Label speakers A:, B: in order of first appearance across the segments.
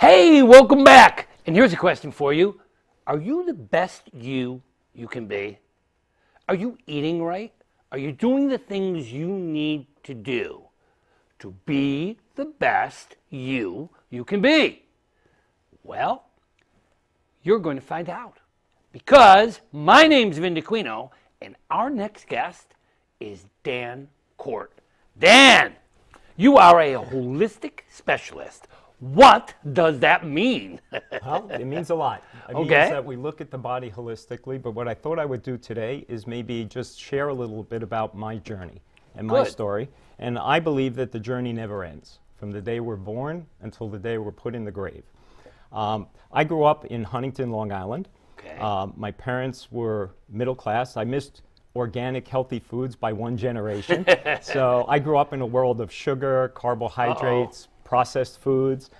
A: Hey, welcome back. And here's a question for you. Are you the best you can be? Are you eating right? Are you doing the things you need to do to be the best you can be? Well, you're going to find out. Because my name's Dacquino, and our next guest is Dan Court. Dan, you are a holistic specialist. What does that mean?
B: Well, it means a lot. It means that we look at the body holistically, but what I thought I would do today is maybe just share a little bit about my journey and my story. And I believe that the journey never ends, from the day we're born until the day we're put in the grave. I grew up in Huntington, Long Island. My parents were middle class. I missed organic, healthy foods by one generation. So I grew up in a world of sugar, carbohydrates, processed foods.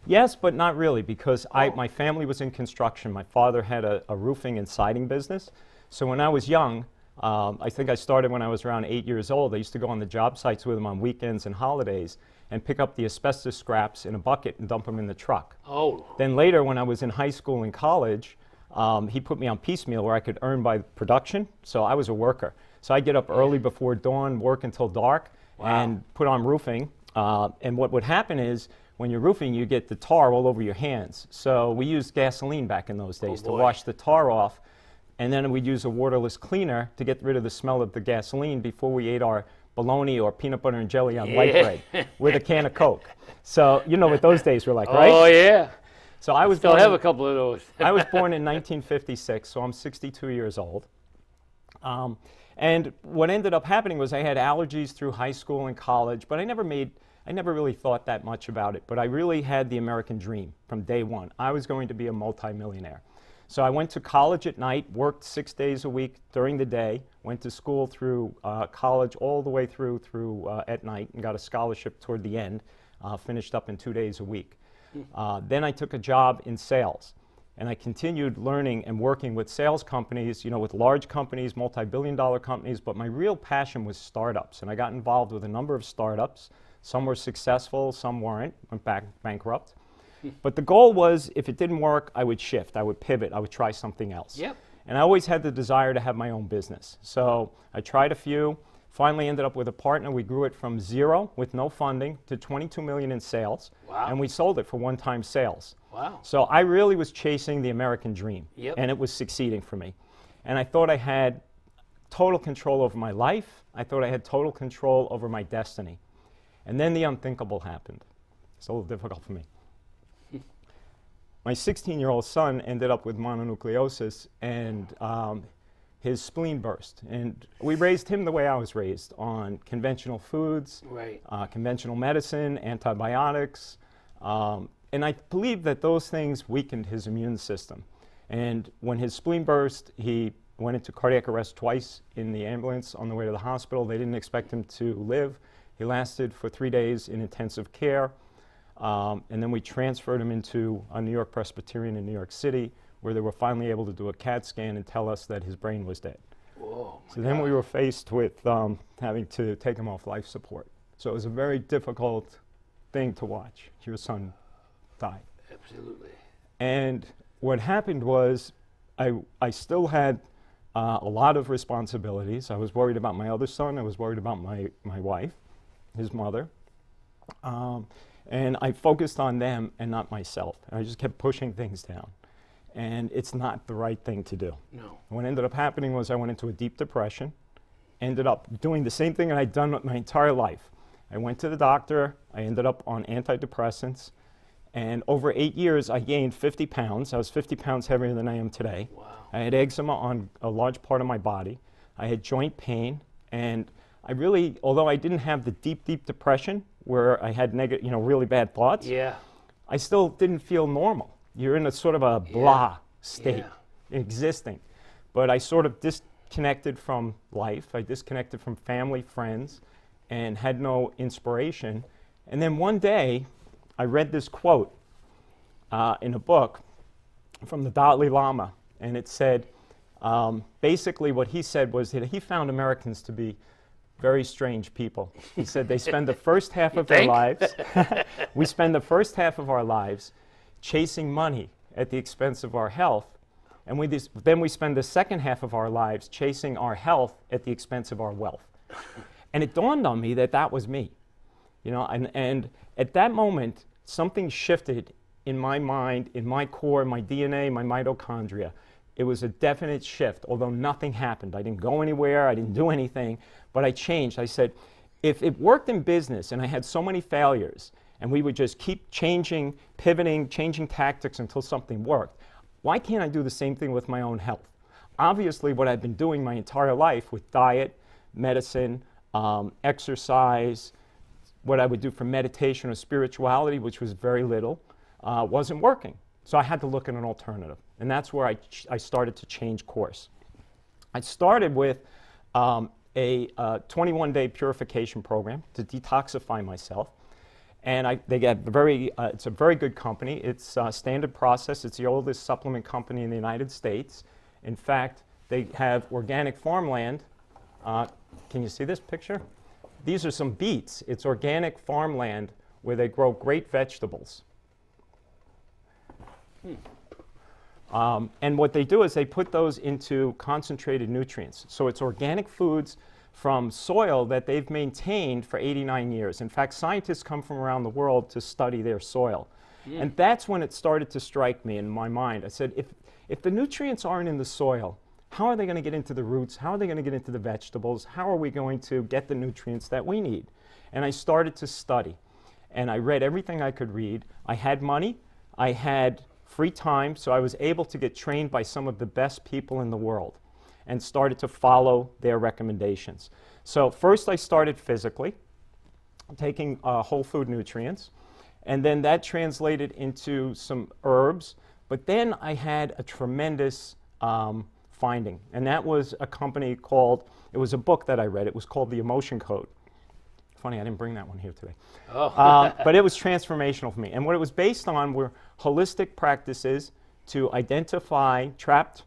B: Yes, but not really, because my family was in construction. My father had a roofing and siding business. So when I was young, I think I started when I was around 8 years old. I used to go on the job sites with him on weekends and holidays and pick up the asbestos scraps in a bucket and dump them in the truck. Then later, when I was in high school and college, he put me on piecemeal where I could earn by production. So I was a worker. So I'd get up early before dawn, work until dark, and put on roofing. And what would happen is, when you're roofing, you get the tar all over your hands. So we used gasoline back in those days to wash the tar off. And then we'd use a waterless cleaner to get rid of the smell of the gasoline before we ate our bologna or peanut butter and jelly on white bread with a can of Coke. So you know what those days were like, right?
A: Oh, yeah.
B: So I was
A: still have a couple of those.
B: I was born in 1956, so I'm 62 years old. And what ended up happening was I had allergies through high school and college, but I never really thought that much about it. But I really had the American dream from day one. I was going to be a multimillionaire. So I went to college at night, worked 6 days a week during the day, went to school through college all the way through at night, and got a scholarship toward the end, finished up in 2 days a week. Then I took a job in sales, and I continued learning and working with sales companies, with large companies, multi-billion-dollar companies, but my real passion was startups, and I got involved with a number of startups. Some were successful, some weren't, went bankrupt. But the goal was, if it didn't work, I would shift, I would pivot, I would try something else. And I always had the desire to have my own business. So I tried a few, finally ended up with a partner. We grew it from zero with no funding to 22 million in sales. And we sold it for one-time sales. So I really was chasing the American dream, and it was succeeding for me. And I thought I had total control over my life. I thought I had total control over my destiny. And then the unthinkable happened. It's a little difficult for me. My 16-year-old son ended up with mononucleosis, and his spleen burst. And we raised him the way I was raised, on conventional foods, conventional medicine, antibiotics. And I believe that those things weakened his immune system. And when his spleen burst, he went into cardiac arrest twice in the ambulance on the way to the hospital. They didn't expect him to live. He lasted for 3 days in intensive care. And then we transferred him into a New York Presbyterian in New York City, where they were finally able to do a CAT scan and tell us that his brain was dead. So then we were faced with having to take him off life support. So it was a very difficult thing to watch. Your son die.
A: Absolutely.
B: And what happened was I still had a lot of responsibilities. I was worried about my other son. I was worried about my wife, his mother. And I focused on them and not myself. And I just kept pushing things down. And it's not the right thing to do.
A: No.
B: What ended up happening was I went into a deep depression, ended up doing the same thing that I'd done my entire life. I went to the doctor. I ended up on antidepressants. And over 8 years, I gained 50 pounds. I was 50 pounds heavier than I am today. I had eczema on a large part of my body. I had joint pain. And I really, although I didn't have the deep, deep depression where I had really bad thoughts, I still didn't feel normal. You're in a sort of a blah state, existing. But I sort of disconnected from life. I disconnected from family, friends, and had no inspiration. And then one day, I read this quote in a book from the Dalai Lama, and it said, basically what he said was that he found Americans to be very strange people. He said they spend the first half of their lives, we spend the first half of our lives chasing money at the expense of our health, and then we spend the second half of our lives chasing our health at the expense of our wealth. And it dawned on me that that was me. And at that moment, something shifted in my mind, in my core, my DNA, my mitochondria. It was a definite shift, although nothing happened. I didn't go anywhere, I didn't do anything, but I changed. I said, if it worked in business and I had so many failures, and we would just keep changing, pivoting, changing tactics until something worked, why can't I do the same thing with my own health? Obviously, what I've been doing my entire life with diet, medicine, exercise, what I would do for meditation or spirituality, which was very little, wasn't working. So I had to look at an alternative. And that's where I started to change course. I started with a 21-day purification program to detoxify myself. And they get it's a very good company. It's Standard Process. It's the oldest supplement company in the United States. In fact, they have organic farmland. Can you see this picture? These are some beets. It's organic farmland where they grow great vegetables. And what they do is they put those into concentrated nutrients. So it's organic foods from soil that they've maintained for 89 years. In fact, scientists come from around the world to study their soil. And that's when it started to strike me in my mind. I said, if the nutrients aren't in the soil, how are they going to get into the roots? How are they going to get into the vegetables? How are we going to get the nutrients that we need? And I started to study. And I read everything I could read. I had money. I had free time, so I was able to get trained by some of the best people in the world and started to follow their recommendations. So first I started physically, taking whole food nutrients, and then that translated into some herbs, but then I had a tremendous finding, and that was a company called, it was a book that I read, it was called The Emotion Code. Funny, I didn't bring that one here today. Oh. But it was transformational for me. And what it was based on were holistic practices to identify trapped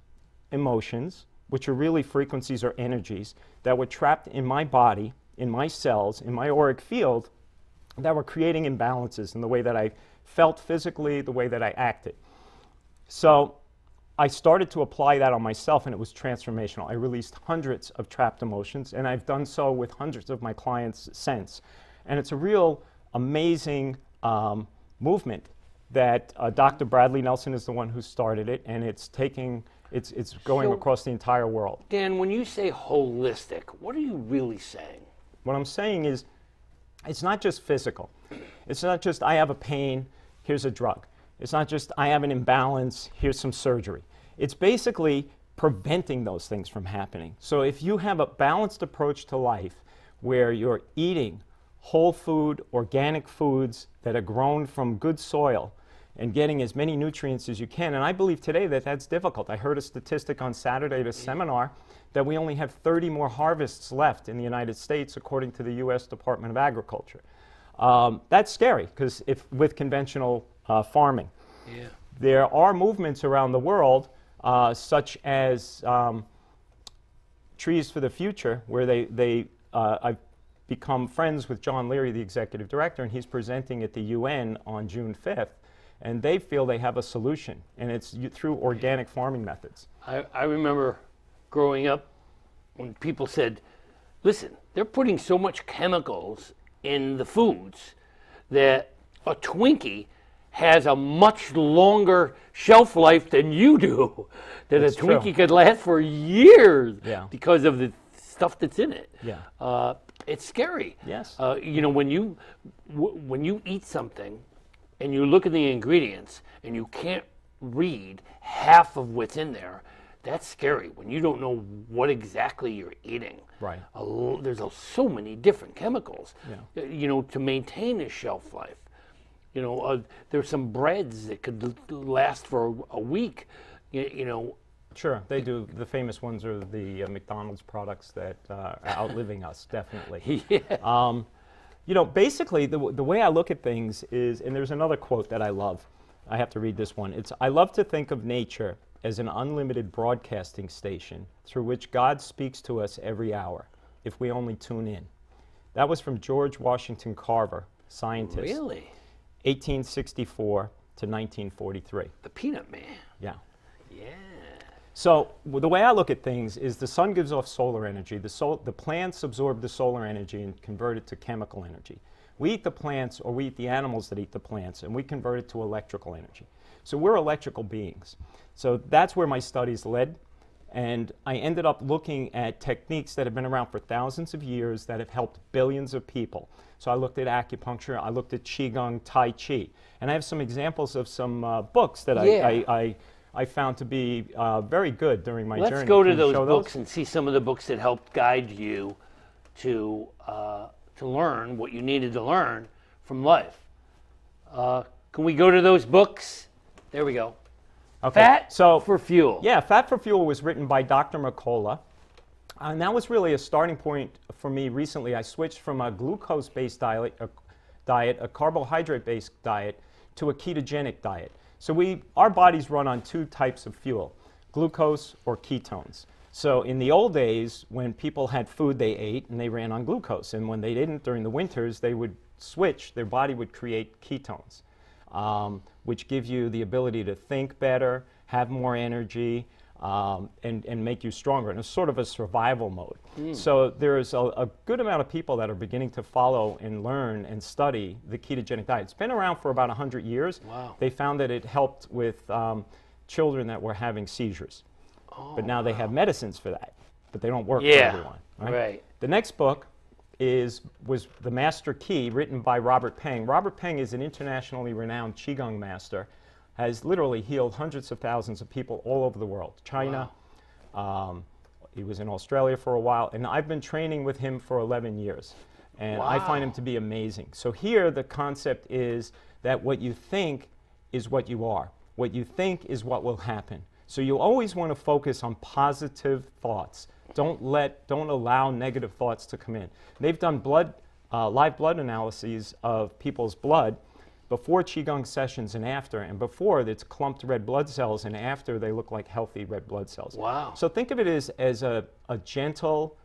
B: emotions, which are really frequencies or energies that were trapped in my body, in my cells, in my auric field, that were creating imbalances in the way that I felt physically, the way that I acted. So I started to apply that on myself, and it was transformational. I released hundreds of trapped emotions, and I've done so with hundreds of my clients since. And it's a real amazing movement that Dr. Bradley Nelson is the one who started it, and it's going across the entire world.
A: Dan, when you say holistic, what are you really saying?
B: What I'm saying is, it's not just physical. It's not just, I have a pain, here's a drug. It's not just, I have an imbalance, here's some surgery. It's basically preventing those things from happening. So if you have a balanced approach to life where you're eating whole food, organic foods that are grown from good soil and getting as many nutrients as you can, and I believe today that that's difficult. I heard a statistic on Saturday at a seminar that we only have 30 more harvests left in the United States according to the U.S. Department of Agriculture. That's scary because with conventional farming.
A: Yeah.
B: There are movements around the world such as Trees for the Future, where I've become friends with John Leary, the executive director, and he's presenting at the UN on June 5th, and they feel they have a solution, and it's through organic farming methods.
A: I remember growing up when people said, listen, they're putting so much chemicals in the foods that a Twinkie has a much longer shelf life than you do, that
B: That's
A: a Twinkie
B: true.
A: could last for years
B: because
A: of the stuff that's in it.
B: Yeah.
A: It's scary.
B: Yes.
A: When you eat something and you look at the ingredients and you can't read half of what's in there, that's scary when you don't know what exactly you're eating.
B: Right.
A: There's so many different chemicals,
B: Yeah.
A: To maintain a shelf life. There's some breads that could last for a week,
B: Sure, they do. The famous ones are the McDonald's products that are outliving us, definitely.
A: Yeah.
B: Basically, the way I look at things is, and there's another quote that I love. I have to read this one. I love to think of nature as an unlimited broadcasting station through which God speaks to us every hour, if we only tune in. That was from George Washington Carver, scientist.
A: Really?
B: 1864. to 1943.
A: The Peanut Man.
B: Yeah.
A: Yeah.
B: So the way I look at things is the sun gives off solar energy. The plants absorb the solar energy and convert it to chemical energy. We eat the plants, or we eat the animals that eat the plants, and we convert it to electrical energy. So we're electrical beings. So that's where my studies led. And I ended up looking at techniques that have been around for thousands of years that have helped billions of people. So I looked at acupuncture, I looked at Qigong, Tai Chi. And I have some examples of some books that I found to be very good during my journey.
A: Let's go to those books and see some of the books that helped guide you to learn what you needed to learn from life. Can we go to those books? There we go.
B: Okay.
A: Fat for Fuel.
B: Yeah, Fat for Fuel was written by Dr. McCullough. And that was really a starting point for me recently. I switched from a glucose-based diet, a carbohydrate-based diet, to a ketogenic diet. So our bodies run on two types of fuel, glucose or ketones. So in the old days, when people had food they ate, and they ran on glucose. And when they didn't during the winters, they would switch. Their body would create ketones, which give you the ability to think better, have more energy, and make you stronger. And it's sort of a survival mode. So there's a good amount of people that are beginning to follow and learn and study the ketogenic diet. It's been around for about 100 years.
A: Wow.
B: They found that it helped with children that were having seizures. But now they have medicines for that, but they don't work for everyone.
A: Right.
B: The next book was The Master Key, written by Robert Peng. Robert Peng is an internationally renowned Qigong master, has literally healed hundreds of thousands of people all over the world. China, he was in Australia for a while, and I've been training with him for 11 years. And I find him to be amazing. So here the concept is that what you think is what you are. What you think is what will happen. So you always want to focus on positive thoughts. Don't allow negative thoughts to come in. They've done live blood analyses of people's blood before Qigong sessions and after. And before, it's clumped red blood cells, and after, they look like healthy red blood cells.
A: Wow.
B: So think of it as a gentle,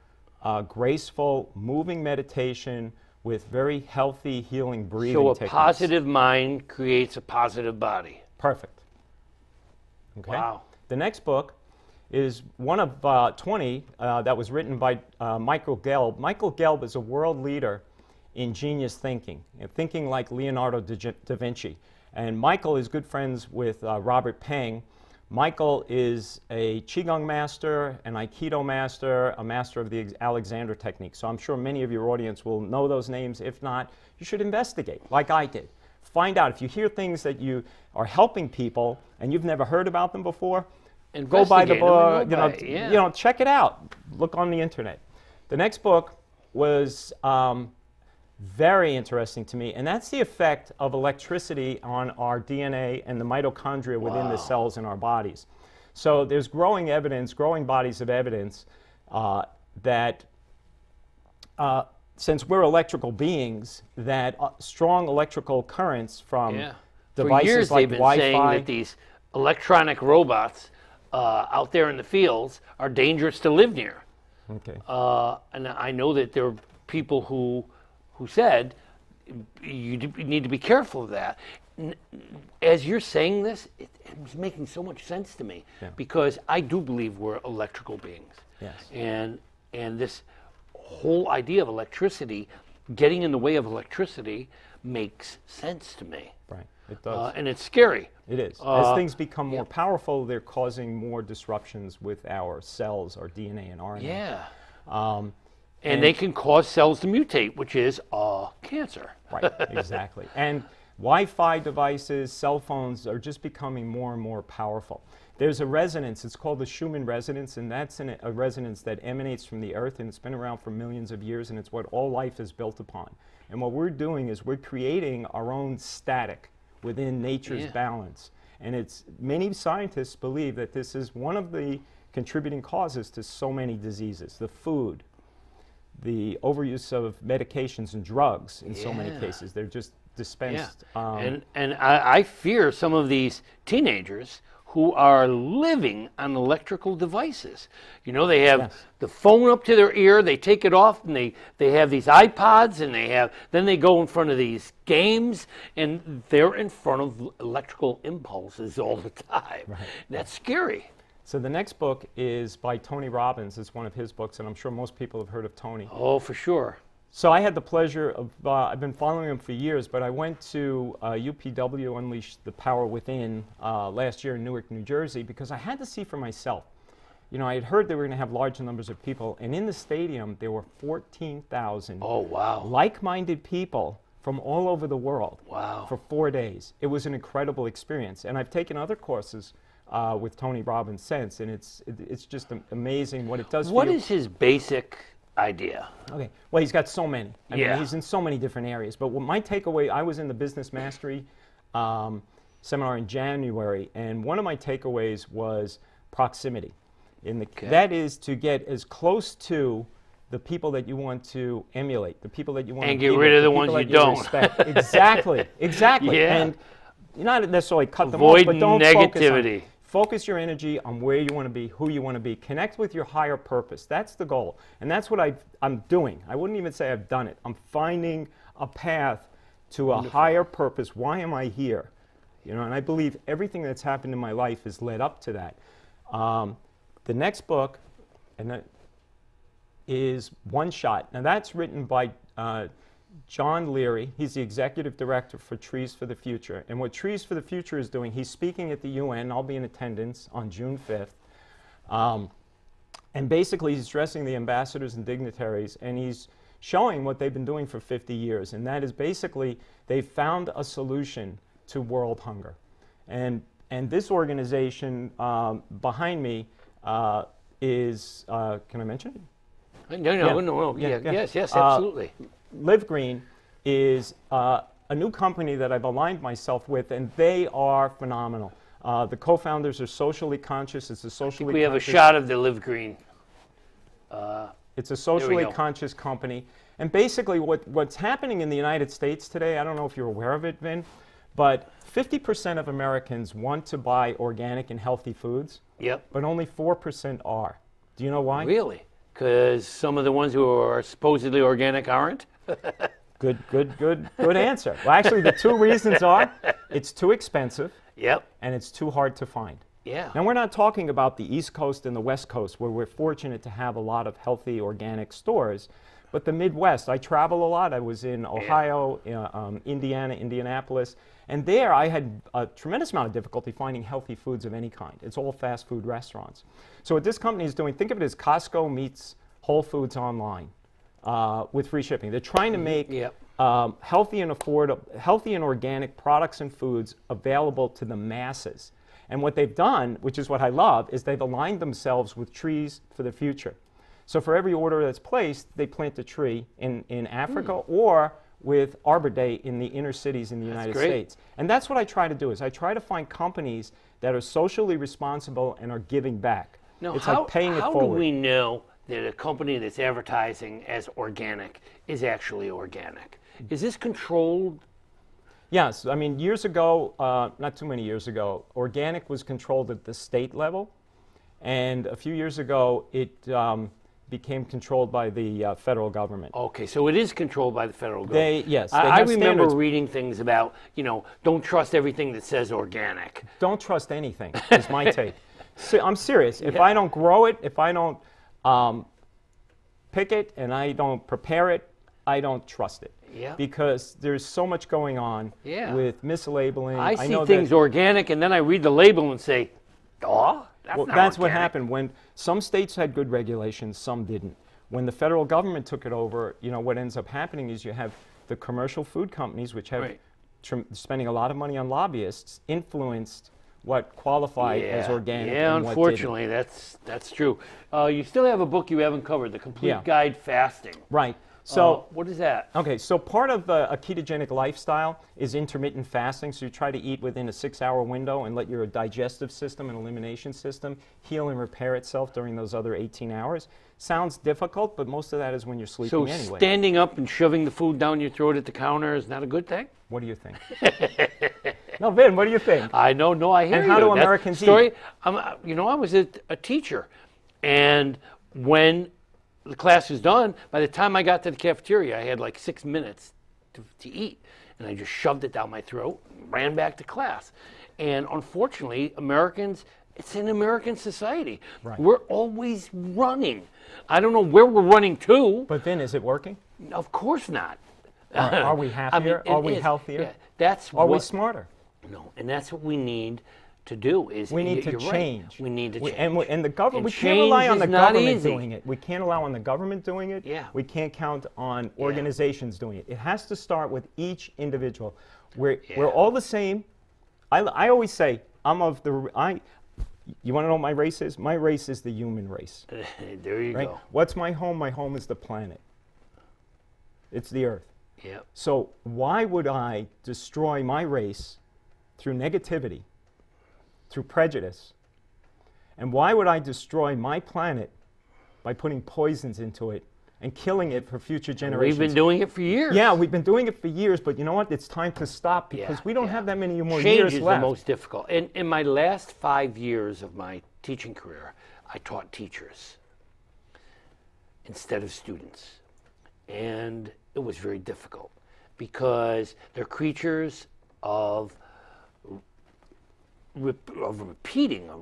B: graceful, moving meditation with very healthy, healing breathing techniques.
A: So a positive mind creates a positive body.
B: Perfect. Okay.
A: Wow.
B: The next book is one of 20 that was written by Michael Gelb. Michael Gelb is a world leader in genius thinking, thinking like Leonardo da Vinci. And Michael is good friends with Robert Peng. Michael is a Qigong master, an Aikido master, a master of the Alexander technique. So I'm sure many of your audience will know those names. If not, you should investigate, like I did. Find out if you hear things that you are helping people and you've never heard about them before. Go buy the book. Check it out. Look on the internet. The next book was very interesting to me, and that's the effect of electricity on our DNA and the mitochondria within the cells in our bodies. So there's growing bodies of evidence that since we're electrical beings, that strong electrical currents from devices like Wi-Fi.
A: For years they've been saying that these electronic robots out there in the fields are dangerous to live near.
B: Okay.
A: And I know that there are people who said you need to be careful of that. As you're saying this, it's making so much sense to me because I do believe we're electrical beings.
B: Yes.
A: And this whole idea of electricity, getting in the way of electricity, makes sense to me.
B: Right. It does.
A: And it's scary.
B: It is. As things become more powerful, they're causing more disruptions with our cells, our DNA and RNA.
A: Yeah. And they can cause cells to mutate, which is cancer.
B: Right, exactly. And Wi-Fi devices, cell phones are just becoming more and more powerful. There's a resonance, it's called the Schumann resonance, and that's a resonance that emanates from the Earth, and it's been around for millions of years, and it's what all life is built upon. And what we're doing is we're creating our own static within nature's balance. And many scientists believe that this is one of the contributing causes to so many diseases. The food, the overuse of medications and drugs in so many cases. They're just dispensed.
A: And I fear some of these teenagers who are living on electrical devices. You know, they have
B: Yes.
A: the phone up to their ear, they take it off, and they have these iPods, and then they go in front of these games, and they're in front of electrical impulses all the time.
B: Right.
A: That's scary.
B: So the next book is by Tony Robbins. It's one of his books, and I'm sure most people have heard of Tony.
A: Oh, for sure.
B: So I had the pleasure of, I've been following him for years, but I went to UPW, Unleash the Power Within, last year in Newark, New Jersey, because I had to see for myself. You know, I had heard they were going to have large numbers of people, and in the stadium there were 14,000
A: Oh, wow.
B: like-minded people from all over the world.
A: Wow.
B: For 4 days. It was an incredible experience, and I've taken other courses with Tony Robbins since, and it's just amazing what it does for you.
A: What is his basic idea?
B: Okay. Well, he's got so many. I
A: Yeah.
B: mean, he's in so many different areas. But what my takeaway, I was in the Business Mastery seminar in January, and one of my takeaways was proximity. That is to get as close to the people that you want to emulate, the people that you want
A: And
B: to
A: get rid of the ones you don't.
B: respect. Exactly.
A: Yeah.
B: And not necessarily cut them
A: Avoid
B: off, but don't
A: negativity.
B: Focus your energy on where you want to be, who you want to be. Connect with your higher purpose. That's the goal. And that's what I'm doing. I wouldn't even say I've done it. I'm finding a path to a higher purpose. Why am I here? You know, and I believe everything that's happened in my life has led up to that. The next book is One Shot. Now that's written by John Leary. He's the executive director for Trees for the Future. And what Trees for the Future is doing, he's speaking at the UN. I'll be in attendance on June 5th. And basically he's addressing the ambassadors and dignitaries, and he's showing what they've been doing for 50 years. And that is basically they've found a solution to world hunger. And this organization behind me is, can I mention it?
A: No. Yes, absolutely.
B: Live Green is a new company that I've aligned myself with, and they are phenomenal. The co-founders are socially conscious. It's a socially
A: We have a
B: conscious,
A: shot of the Live Green.
B: It's a socially
A: go.
B: conscious company. And basically what's happening in the United States today, I don't know if you're aware of it, Vin, but 50% of Americans want to buy organic and healthy foods,
A: Yep.
B: but only 4% are. Do you know why?
A: Really? Because some of the ones who are supposedly organic aren't?
B: Good answer. Well, actually, the two reasons are it's too expensive
A: Yep.
B: and it's too hard to find.
A: Yeah.
B: Now, we're not talking about the East Coast and the West Coast, where we're fortunate to have a lot of healthy organic stores, but the Midwest. I travel a lot. I was in Ohio, Indiana, Indianapolis, and there I had a tremendous amount of difficulty finding healthy foods of any kind. It's all fast food restaurants. So what this company is doing, think of it as Costco meets Whole Foods online with free shipping. They're trying to make healthy and affordable, healthy and organic products and foods available to the masses. And what they've done, which is what I love, is they've aligned themselves with Trees for the Future. So for every order that's placed, they plant a tree in Africa or with Arbor Day in the inner cities in the United States. And that's what I try to do, is I try to find companies that are socially responsible and are giving back.
A: Now,
B: It's
A: how,
B: like paying it
A: how
B: forward.
A: do we know that a company that's advertising as organic is actually organic? Is this controlled?
B: Yes, I mean, years ago, not too many years ago, organic was controlled at the state level. And a few years ago, it became controlled by the federal government.
A: Okay, so it is controlled by the federal government.
B: Yes.
A: I
B: have
A: remember
B: standards.
A: reading things about, don't trust everything that says organic.
B: Don't trust anything, is my take. I'm serious. If I don't grow it, if I don't pick it, and I don't prepare it, I don't trust it.
A: Yeah.
B: Because there's so much going on with mislabeling.
A: I see
B: know
A: things
B: that,
A: organic, and then I read the label and say, oh, that's
B: well,
A: not
B: that's what
A: organic."
B: happened when some states had good regulations, some didn't. When the federal government took it over, what ends up happening is you have the commercial food companies, which have spending a lot of money on lobbyists, influenced what qualified as organic.
A: Yeah,
B: and what
A: unfortunately, that's true. You still have a book you haven't covered, The Complete Guide Fasting.
B: Right. So
A: what is that?
B: Okay, so part of a ketogenic lifestyle is intermittent fasting. So you try to eat within a 6-hour window and let your digestive system and elimination system heal and repair itself during those other 18 hours. Sounds difficult, but most of that is when you're sleeping
A: So
B: anyway.
A: standing up and shoving the food down your throat at the counter is not a good thing?
B: What do you think? No, Vin, what do you think?
A: I know, no, I hear you.
B: And how do
A: That's
B: Americans
A: story,
B: eat?
A: I was a teacher, and when the class was done, by the time I got to the cafeteria, I had like 6 minutes to eat, and I just shoved it down my throat and ran back to class. And unfortunately, Americans, it's an American society.
B: Right.
A: We're always running. I don't know where we're running to.
B: But Vin, is it working?
A: Of course not.
B: Are we happier? Are we healthier?
A: Yeah,
B: Are we smarter?
A: No, and that's what we need to do. Is
B: we need to
A: you're
B: change.
A: Right. We need to change.
B: And the government. We can't
A: change
B: rely on the
A: is not
B: government
A: easy.
B: doing it. We can't rely on the government doing it.
A: Yeah.
B: We can't count on organizations doing it. It has to start with each individual. We're all the same. I always say you want to know what my race is? My race is the human race.
A: There you go.
B: What's my home? My home is the planet. It's the earth.
A: Yep.
B: So why would I destroy my race through negativity, through prejudice? And why would I destroy my planet by putting poisons into it and killing it for future generations?
A: We've been doing it for years.
B: Yeah, we've been doing it for years, but you know what? It's time to stop because we don't have that many more years
A: Change is
B: left.
A: the most difficult. In my last 5 years of my teaching career, I taught teachers instead of students. And it was very difficult because they're creatures of repeating a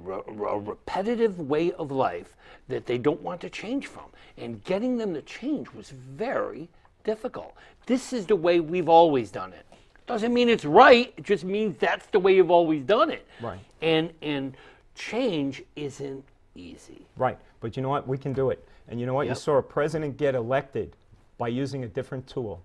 A: repetitive way of life that they don't want to change from. And getting them to change was very difficult. This is the way we've always done it. Doesn't mean it's right, it just means that's the way you've always done it.
B: Right.
A: And change isn't easy.
B: Right, but you know what? We can do it. And you know what? You saw a president get elected by using a different tool.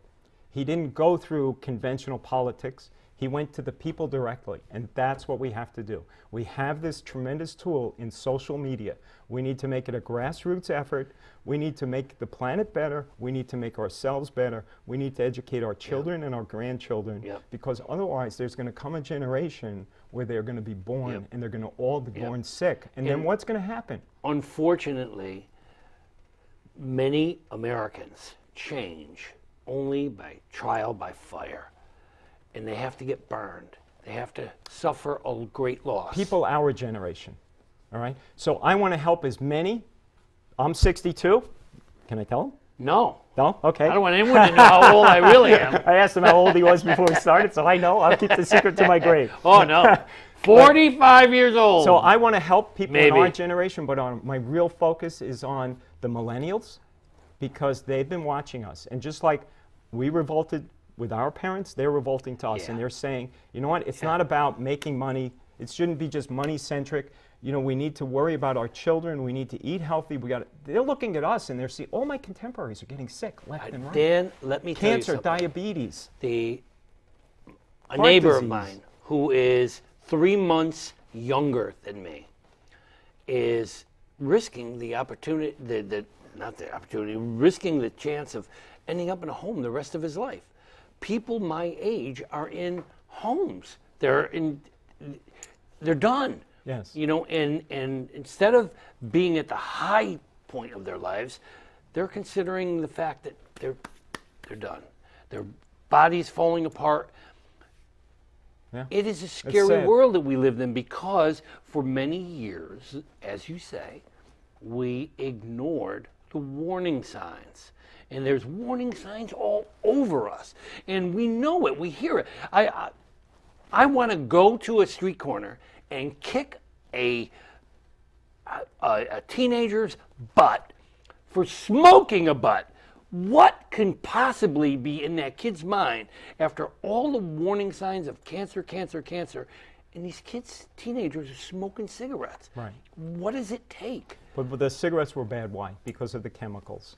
B: He didn't go through conventional politics. He went to the people directly, and that's what we have to do. We have this tremendous tool in social media. We need to make it a grassroots effort. We need to make the planet better. We need to make ourselves better. We need to educate our children and our grandchildren, because otherwise there's going to come a generation where they're going to be born and they're going to all be born sick. And then what's going to happen?
A: Unfortunately, many Americans change only by trial by fire. And they have to get burned. They have to suffer a great loss.
B: People our generation, all right? So I want to help as many. I'm 62. Can I tell them?
A: No.
B: No? Okay.
A: I don't want anyone to know how old I really am.
B: I asked him how old he was before we started, so I know. I'll keep the secret to my grave.
A: Oh, no. 45 years old.
B: So I want to help people in
A: Maybe.
B: our generation, but my real focus is on the millennials because they've been watching us. And just like we revolted with our parents, they're revolting to us, and they're saying, you know what, it's not about making money. It shouldn't be just money-centric. You know, we need to worry about our children. We need to eat healthy. They're looking at us, and they're seeing, all my contemporaries are getting sick left and right.
A: Dan, let me tell you
B: Cancer,
A: something.
B: diabetes.
A: A
B: Heart
A: neighbor
B: disease.
A: of mine who is 3 months younger than me is risking the opportunity, risking the chance of ending up in a home the rest of his life. People my age are in homes. They're done.
B: Yes.
A: You know, and instead of being at the high point of their lives, they're considering the fact that they're done. Their body's falling apart.
B: Yeah.
A: It is a scary world that we live in because for many years, as you say, we ignored the warning signs. And there's warning signs all over us. And we know it. We hear it. I want to go to a street corner and kick a teenager's butt for smoking a butt. What can possibly be in that kid's mind after all the warning signs of cancer, cancer, cancer, and these kids, teenagers, are smoking cigarettes?
B: Right.
A: What does it take?
B: But the cigarettes were bad. Why? Because of the chemicals.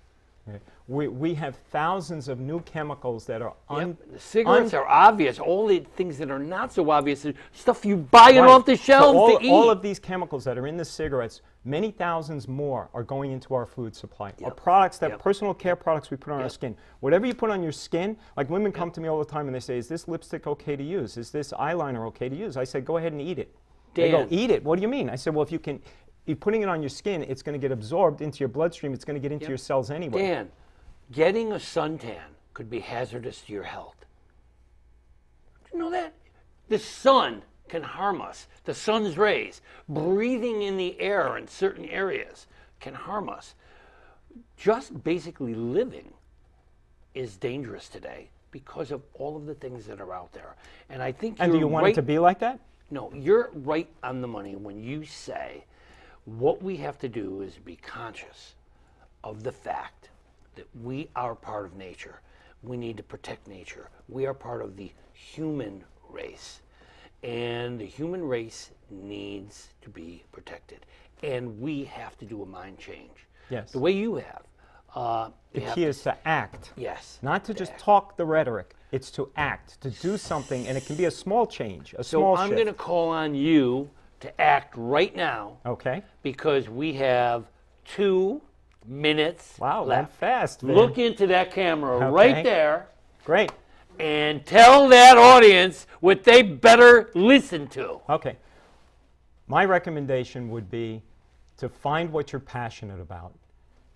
B: Okay. We have thousands of new chemicals that are
A: The cigarettes are obvious. All the things that are not so obvious are stuff you buy it off the shelves to eat.
B: All of these chemicals that are in the cigarettes, many thousands more are going into our food supply. Our products, personal care products we put on our skin. Whatever you put on your skin, like women come to me all the time and they say, is this lipstick okay to use? Is this eyeliner okay to use? I say, go ahead and eat it. They go, eat it? What do you mean? I said, well, if you're putting it on your skin, it's going to get absorbed into your bloodstream. It's going to get into your cells anyway.
A: Dan, getting a suntan could be hazardous to your health. Did you know that? The sun can harm us. The sun's rays, breathing in the air in certain areas can harm us. Just basically living is dangerous today because of all of the things that are out there. And I think
B: And do you want it to be like that?
A: No, you're right on the money when you say what we have to do is be conscious of the fact that we are part of nature. We need to protect nature. We are part of the human race. And the human race needs to be protected. And we have to do a mind change.
B: Yes.
A: The way you have.
B: The key is to act.
A: Yes.
B: Not to just talk the rhetoric. It's to act, to do something, and it can be a small change, a small shift.
A: So I'm going to call on you to act right now.
B: Okay.
A: Because we have 2 minutes
B: Wow,
A: left.
B: went fast, man.
A: Look into that camera
B: Okay.
A: right there.
B: Great.
A: And tell that audience what they better listen to.
B: Okay. My recommendation would be to find what you're passionate about,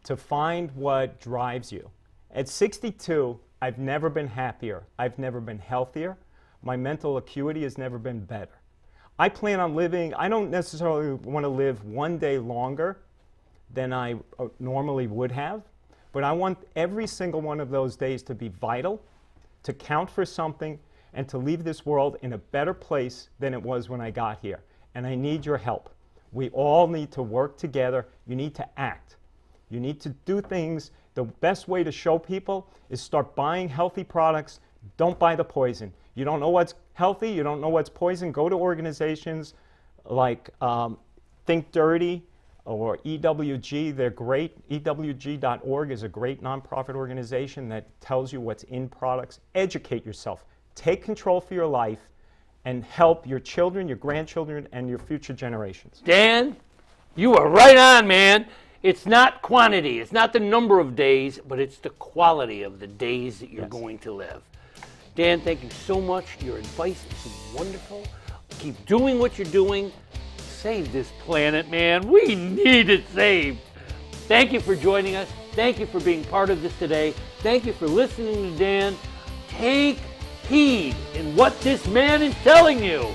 B: to find what drives you. At 62, I've never been happier. I've never been healthier. My mental acuity has never been better. I plan on living, I don't necessarily want to live one day longer than I normally would have, but I want every single one of those days to be vital, to count for something, and to leave this world in a better place than it was when I got here. And I need your help. We all need to work together. You need to act. You need to do things. The best way to show people is start buying healthy products. Don't buy the poison. You don't know what's healthy. You don't know what's poison. Go to organizations like Think Dirty or EWG. They're great. EWG.org is a great nonprofit organization that tells you what's in products. Educate yourself. Take control for your life and help your children, your grandchildren, and your future generations.
A: Dan, you are right on, man. It's not quantity. It's not the number of days, but it's the quality of the days that you're going to live. Dan, thank you so much. Your advice is wonderful. Keep doing what you're doing. Save this planet, man. We need it saved. Thank you for joining us. Thank you for being part of this today. Thank you for listening to Dan. Take heed in what this man is telling you.